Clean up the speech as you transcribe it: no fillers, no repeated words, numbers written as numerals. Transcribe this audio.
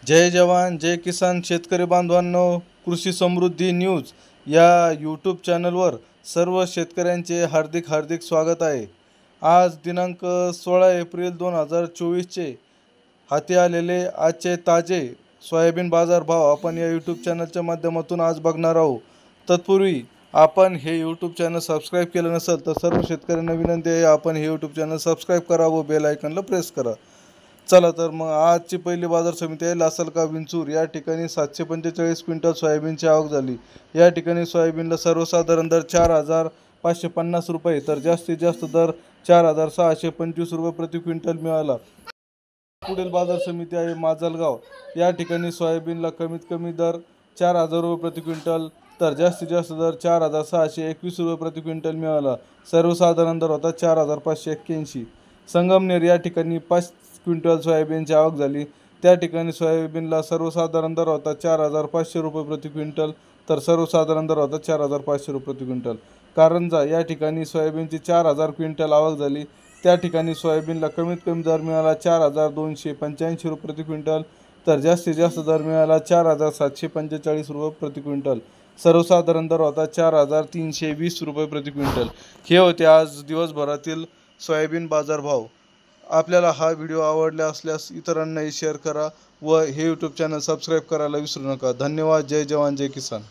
जय जवान जय किसान शेतकरी बांधवांनो, कृषी समृद्धी न्यूज या यूट्यूब चॅनलवर सर्व शेतकऱ्यांचे हार्दिक हार्दिक स्वागत आहे। आज दिनांक 16 एप्रिल 2024चे हाती आलेले आजचे ताजे सोयाबीन बाजार भाव आपण या यूट्यूब चॅनलच्या माध्यमातून आज बघणार आहोत। तत्पूर्वी आपण हे यूट्यूब चॅनल सबस्क्राईब केलं नसेल तर सर्व शेतकऱ्यांना विनंती आहे, आपण हे यूट्यूब चॅनल सबस्क्राईब करा व बेल आयकॉनला प्रेस करा। चला तर मग आजची पहिली बाजार समिती आहे लासलगाव विंचूर। या ठिकाणी 745 क्विंटल सोयाबीनची आवक झाली। या ठिकाणी सोयाबीनला सर्वसाधारण दर 4,550 रुपये तर जास्तीत जास्त दर 4,625 रुपये प्रति क्विंटल मिळाला। पुढील बाजार समिती आहे माजलगाव। या ठिकाणी सोयाबीनला कमीत कमी दर 4,000 रुपये प्रति क्विंटल तर जास्तीत जास्त दर 4,621 रुपये प्रति क्विंटल मिळाला। सर्वसाधारण दर होता 4,581। संगमनेर या ठिकाणी 5 क्विंटल सोयाबीनची आवक झाली। त्या ठिकाणी सोयाबीनला सर्वसाधारण दर होता 4,500 रुपये प्रति क्विंटल तर सर्वसाधारण दर होता 4,500 रुपये प्रति क्विंटल। कारंजा या ठिकाणी सोयाबीनची 4,000 क्विंटल आवक झाली। त्या ठिकाणी सोयाबीनला कमीत कमी दर मिळाला 4,285 रुपये प्रति क्विंटल तर जास्तीत जास्त दर मिळाला 4,745 रुपये प्रति क्विंटल। सर्वसाधारण दर होता 4,320 रुपये प्रति क्विंटल। हे होते आज दिवसभरातील सोयाबीन बाजारभाव। आपल्याला हा व्हिडिओ आवडला असल्यास इतरांनाही शेअर करा व हे यूट्यूब चॅनल सबस्क्राईब करायला विसरू नका। धन्यवाद। जय जवान जय किसान।